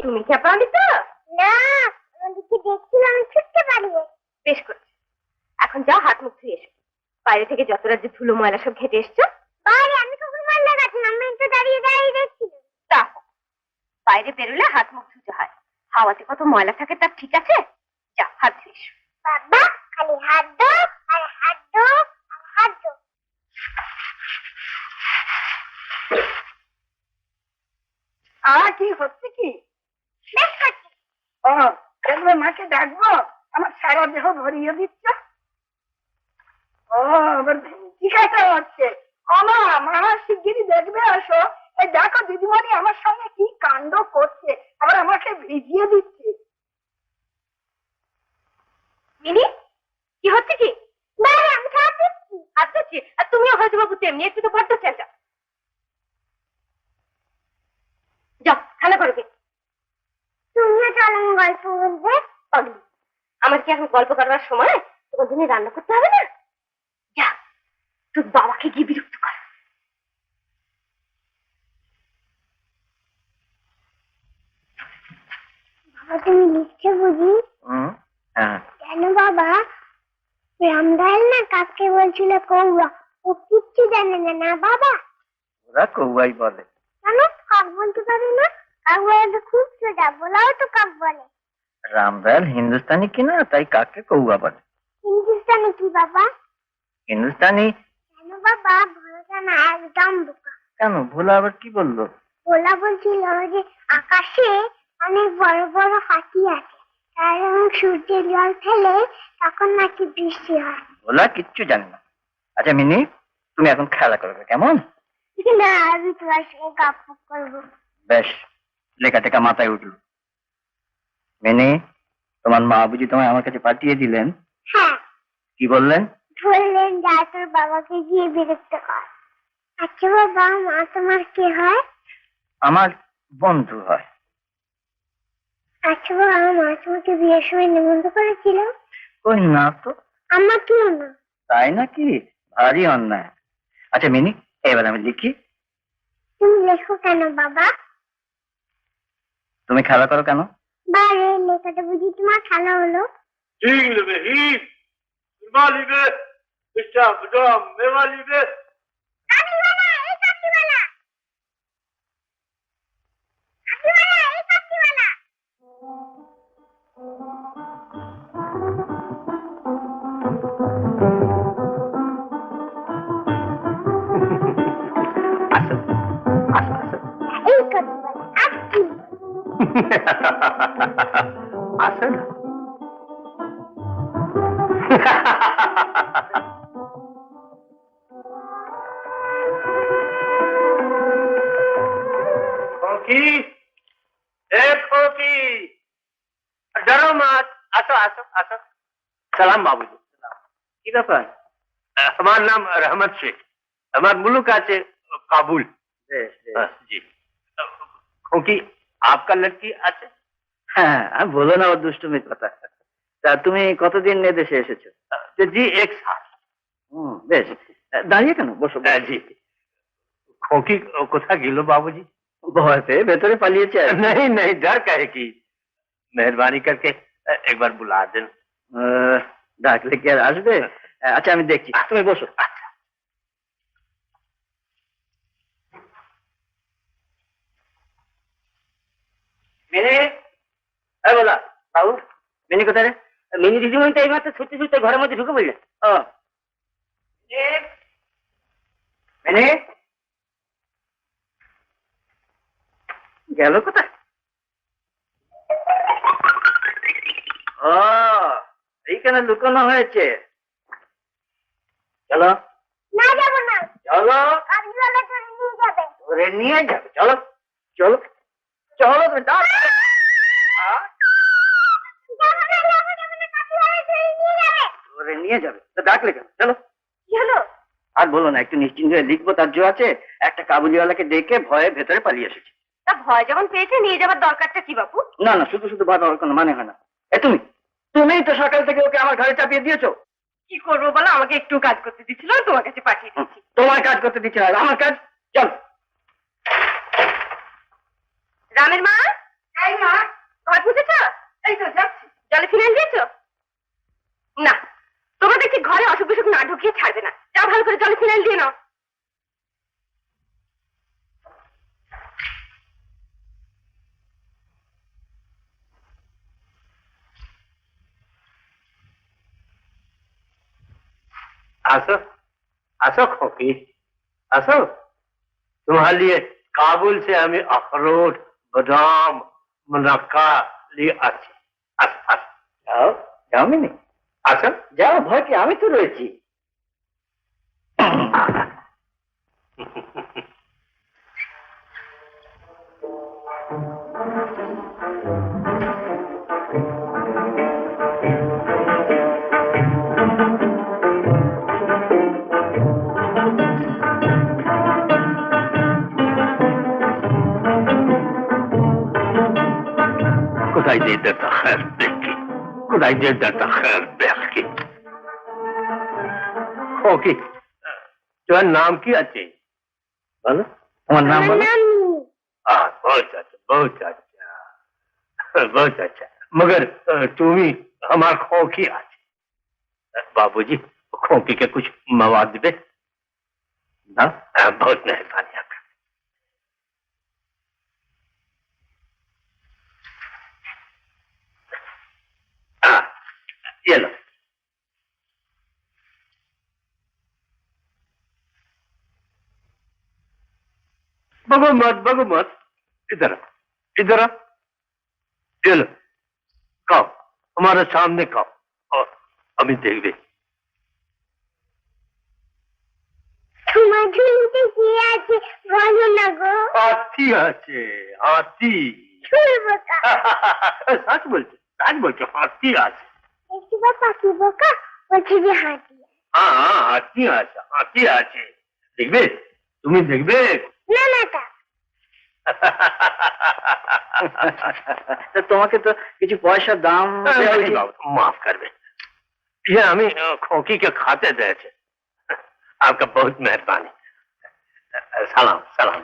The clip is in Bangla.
তুমি খেপাওনি তো? না, দেখছিলাম ছুটতে পারিয়ে। বেশ করছো। এখন যাও হাত মুখ ধুয়ে এসো। বাইরে থেকে যত রাজ্যে ধুলো ময়লা সব ঘেটে এসছো। বাইরে আমি কখন ময়লা কাটলাম? আমি তো দাঁড়িয়ে দাঁড়িয়ে দেখছিলাম। তা বাইরে বেরোলে হাত মুখ ধুতে হয়। হাওয়াতে কত ময়লা থাকে তার ঠিক আছে? যাও হাত ধুয়ে এসো। বাবা খালি হাত দো আর হাত দো আর হাত দো। কি হচ্ছে কি? বেশ করছি। ও দেখবে মাকে ডাকবো? আমার সারা দেহ ভরিয়ে দিচ্ছে। ও আবার জিজ্ঞাসা হচ্ছে মা শিগগিরই দেখবে আসো। এই দেখো দিদিমণি আমার সঙ্গে কি কাণ্ড করছে, আবার আমাকে ভিজিয়ে দিচ্ছে। মিনি কি হচ্ছে কি? আমি হাত দিচ্ছি। হাত দিচ্ছি আর তুমিও হয়তো বাবু তেমনি একটু তো বড্ড চেঁচা। যাও খানা করবে। তুমিও চলো গল্প বলবে। আমার কি এখন গল্প করার সময়? তোমার জন্য রান্না করতে হবে না? যা তোর বাবাকে গিয়ে বিরক্ত কর। বাবা তুমি লিখছো বুঝি? কেন বাবা? রামদাল না কাককে বলছিল কৌয়া, ও কিচ্ছু জানে না। না বাবা? ওরা কৌয়াই বলে। কেন কাক বলতে পারে না? কাক বলে তো খুব সোজা, বলাও তো কাক বলে। রামদয়াল হিন্দুস্তানি কিনা, তাই কাকে কৌয়া বলে। হিন্দুস্তানি কি বাবা? হিন্দুস্তানি। কেন বাবা? ভোলাটা না একদম বোকা। কেন? ভোলা আবার কি বললো? ভোলা বলছিল যে আকাশে অনেক বড় বড় হাতি আছে, তার সূর্যের জল ফেলে তখন নাকি বৃষ্টি হয়। ভোলা কিচ্ছু জানে না। আচ্ছা মিনি, তুমি এখন খেলা করবে কেমন? না আমি তোমার সঙ্গে গল্প করবো। বেশ, লেখা টেখা মাথায় উঠল। মিনি, তোমার মা বুঝি তোমায় আমার কাছে পাঠিয়ে দিলেন? হ্যাঁ। কি বললেন? বললেন যা তোর বাবাকে গিয়ে বিরক্ত কর। আচ্ছা বাবা, মা তোমার কে হয়? আমার বন্ধু হয়। আচ্ছা বাবা, মা তোমাকে বিয়ের সময় নিমন্ত্রণ করেছিল? কই না তো। আমাকেও না। তাই নাকি? ভারী অন্যায়। আচ্ছা মিনি, এবার আমি লিখি। তুমি লেখো কেন বাবা? তুমি খেলা করো কেন? বারে লেখাটা বুঝি তোমার খেলা হলো? আসেন। डरो मत, আসো আসো আসো। সালাম বাবুজি। কি ব্যাপার? আমার নাম রহমত শেখ, আমার মুলুক আছে কাবুল। জি। खोकी आपका लड़की আছে? হ্যাঁ, আমি বলো না ওর দুষ্টুমির কথা। তা তুমি কতদিন এদেশে এসেছো? জি एक साल। বেশ, দাঁড়িয়ে কেন, বসো। জি। खोकी কোথা গেল বাবুজি? ভয় পেয়ে ভেতরে পালিয়েছে। नहीं नहीं, डर काहे की? मेहरबानी करके एक बार बुला देन। ডাকলে কি আর আসবে? আচ্ছা আমি দেখছি, তুমি বসো। মিনি, এই বলা বাবু, মিনি কোথায় রে? মিনি দিদিমণি তো এইমাত্র ছুটতে ছুটতে ঘরের মধ্যে ঢুকে পড়লেন। ও মিনি গেল কোথায়? ও এইখানে লুকানো হয়েছে। চলো। না যাবো না। চলো। কাজগুলো ধরে নিয়ে যাবে। ধরে নিয়ে যাবে? চলো চলো চলো। তুমি ডাক। ধরে নিয়ে যাবে তো ডাকলে কেন? চলো। কি হলো? আর বলো না, একটু নিশ্চিন্ত হয়ে লিখবো তার জো আছে। একটা কাবুলিওয়ালাকে ডেকে ভয়ে ভেতরে পালিয়ে এসেছি। তা ভয় যখন পেয়েছে নিয়ে যাবার দরকারটা কি বাবু? না না, শুধু শুধু ভয় পাওয়ার কোনো মানে হয় না। তুমিই তো সকাল থেকে ওকে আমার ঘরে চাপিয়ে দিয়েছো। কি করবো বলো, আমাকে একটু কাজ করতে দিচ্ছিল, তোমার কাছে পাঠিয়ে দিচ্ছি। তোমার কাজ করতে দিচ্ছে না, আমার কাজ। চল। রামের মা, এই মা, ঘর বুঝেছ? এই তো যাচ্ছি। জলে ফিনাইল দিয়েছো? না, তোমরা দেখছি ঘরে অসুখ বিসুখ না ঢুকিয়ে ছাড়বে না। যাও ভালো করে জলে ফিনাইল দিয়ে নাও। आसो आसो खोकी आसो तुम्हारे लिए काबुल से हमें अखरोट बादाम मुनक्का लिए आছি আস আস যাও যাও মিনি, आसो যাও, ভয় কি, আমি তো রয়েছি। खुदाई दे देता खैर देख के खुदाई दे देता खैर देख के खोकी तुम्हार नाम की अच्छे बोलो তোমার নাম বলো। बहुत अच्छा बहुत अच्छा मगर तुम्हें हमार खोकी आज बाबूजी खोकी के कुछ मवाद दे ना बहुत मेहरबानी आपका ये लो बगो मत इधर इधर ये लो खाओ हमारे सामने खाओ और अभी देख दे তোমার ঝুলিতে কি আছে বলো না গো। हाथी आचे हाथी বোকা, सच बोलते हाथी आचे দেখছি বা পাখি বোকা, বলছি যে হাতি। हाँ हाथी आचे देखबे तुम्हें देखबे না না তা তা তোমাকে তো কিছু পয়সা দাম দেওয়া উচিত। माफ करबे ये हमें खोकी के खाते दे छे आपका बहुत मेहरबानी सलाम सलाम